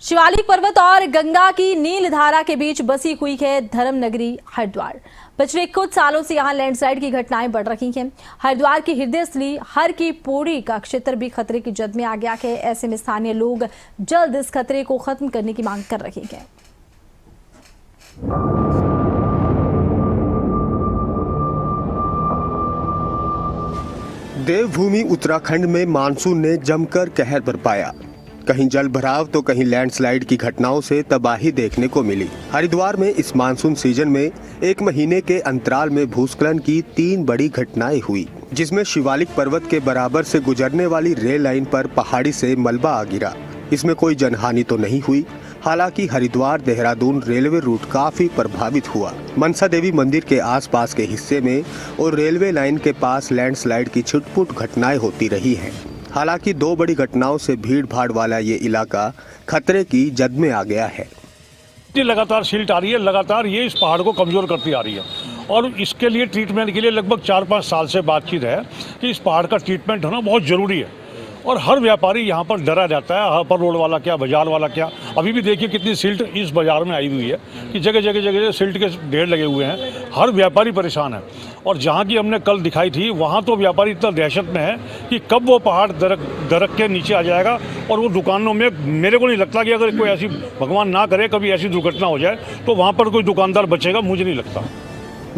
शिवालिक पर्वत और गंगा की नील धारा के बीच बसी हुई है धर्म नगरी हरिद्वार। पिछले कुछ सालों से यहाँ लैंडस्लाइड की घटनाएं बढ़ रही हैं। हरिद्वार की हृदय स्थली हर की पौड़ी का क्षेत्र भी खतरे की जद में आ गया है। ऐसे में स्थानीय लोग जल्द इस खतरे को खत्म करने की मांग कर रहे हैं। देवभूमि उत्तराखंड में मानसून ने जमकर कहर बरपाया। कहीं जल भराव तो कहीं लैंडस्लाइड की घटनाओं से तबाही देखने को मिली। हरिद्वार में इस मानसून सीजन में एक महीने के अंतराल में भूस्खलन की 3 बड़ी घटनाएं हुई, जिसमें शिवालिक पर्वत के बराबर से गुजरने वाली रेल लाइन पर पहाड़ी से मलबा आ गिरा। इसमें कोई जनहानि तो नहीं हुई। हालांकि हरिद्वार देहरादून रेलवे रूट काफी प्रभावित हुआ। मनसा देवी मंदिर के आसपास के हिस्से में और रेलवे लाइन के पास लैंडस्लाइड की छिटपुट घटनाएं होती रही हैं। हालांकि 2 बड़ी घटनाओं से भीड़ भाड़ वाला ये इलाका खतरे की जद में आ गया है। लगातार सिल्ट आ रही है, लगातार ये इस पहाड़ को कमजोर करती आ रही है और इसके लिए ट्रीटमेंट के लिए लगभग 4-5 साल से बातचीत है कि इस पहाड़ का ट्रीटमेंट होना बहुत ज़रूरी है। और हर व्यापारी यहाँ पर डरा जाता है, हर पर रोड वाला क्या, बाजार वाला क्या। अभी भी देखिए कितनी सिल्ट इस बाजार में आई हुई है कि जगह जगह सिल्ट के ढेर लगे हुए हैं। हर व्यापारी परेशान है और जहाँ की हमने कल दिखाई थी वहाँ तो व्यापारी इतना दहशत में है कि कब वो पहाड़ दरक के नीचे आ जाएगा। और वो दुकानों में मेरे को नहीं लगता कि अगर कोई ऐसी, भगवान ना करे, कभी ऐसी दुर्घटना हो जाए तो वहाँ पर कोई दुकानदार बचेगा, मुझे नहीं लगता।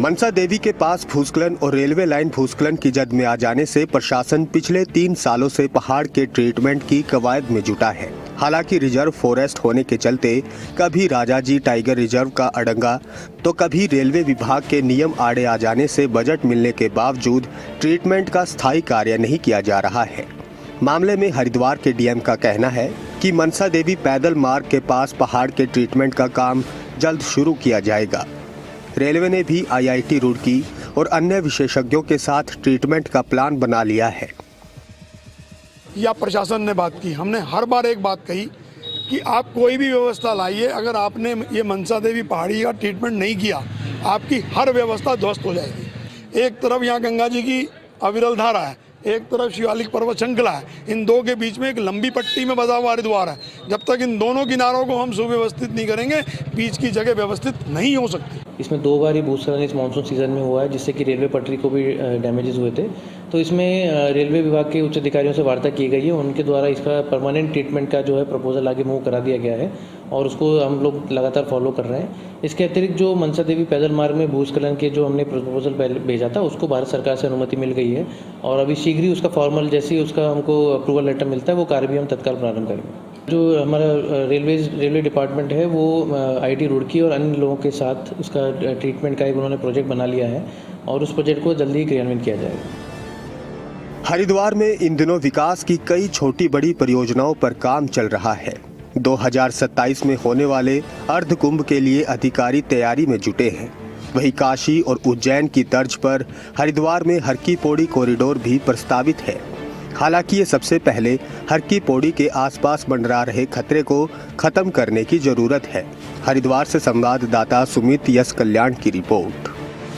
मनसा देवी के पास भूस्खलन और रेलवे लाइन भूस्खलन की जद में आ जाने से प्रशासन पिछले 3 सालों से पहाड़ के ट्रीटमेंट की कवायद में जुटा है। हालांकि रिजर्व फॉरेस्ट होने के चलते कभी राजाजी टाइगर रिजर्व का अड़ंगा तो कभी रेलवे विभाग के नियम आड़े आ जाने से बजट मिलने के बावजूद ट्रीटमेंट का स्थायी कार्य नहीं किया जा रहा है। मामले में हरिद्वार के डीएम का कहना है कि मनसा देवी पैदल मार्ग के पास पहाड़ के ट्रीटमेंट का काम जल्द शुरू किया जाएगा। रेलवे ने भी आईआईटी रुड़की और अन्य विशेषज्ञों के साथ ट्रीटमेंट का प्लान बना लिया है। या प्रशासन ने बात की, हमने हर बार एक बात कही कि आप कोई भी व्यवस्था लाइए, अगर आपने ये मनसा देवी पहाड़ी का ट्रीटमेंट नहीं किया आपकी हर व्यवस्था ध्वस्त हो जाएगी। एक तरफ यहाँ गंगा जी की अविरल धारा है, एक तरफ शिवालिक पर्वत श्रृंखला है, इन 2 के बीच में एक लंबी पट्टी में बसा हुआ हरिद्वार है। जब तक इन दोनों किनारों को हम सुव्यवस्थित नहीं करेंगे, बीच की जगह व्यवस्थित नहीं हो सकती। इसमें 2 बार ही भूस्खलन इस मानसून सीजन में हुआ है, जिससे कि रेलवे पटरी को भी डैमेजेस हुए थे। तो इसमें रेलवे विभाग के उच्च अधिकारियों से वार्ता की गई है। उनके द्वारा इसका परमानेंट ट्रीटमेंट का जो है प्रपोजल आगे मूव करा दिया गया है और उसको हम लोग लगातार फॉलो कर रहे हैं। इसके अतिरिक्त जो मनसा देवी पैदल मार्ग में भूस्खलन के जो हमने प्रपोजल पहले भेजा था, उसको भारत सरकार से अनुमति मिल गई है और अभी शीघ्र ही उसका फॉर्मल, जैसे ही उसका हमको अप्रूवल लेटर मिलता है, वो कार्य भी हम तत्काल प्रारंभ करेंगे। जो हमारा रेलवे डिपार्टमेंट है वो आईआईटी रुड़की और अन्य लोगों के साथ उसका ट्रीटमेंट का एक उन्होंने प्रोजेक्ट बना लिया है और उस प्रोजेक्ट को जल्दी ही क्रियान्वित किया जाएगा। हरिद्वार में इन दिनों विकास की कई छोटी बड़ी परियोजनाओं पर काम चल रहा है। 2027 में होने वाले अर्ध कुंभ के लिए अधिकारी तैयारी में जुटे हैं। वहीं काशी और उज्जैन की तर्ज पर हरिद्वार में हर की पौड़ी कॉरिडोर भी प्रस्तावित है। हालांकि ये सबसे पहले हर की पौड़ी के आसपास मंडरा रहे खतरे को खत्म करने की जरूरत है। हरिद्वार से संवाददाता सुमित यस कल्याण की रिपोर्ट।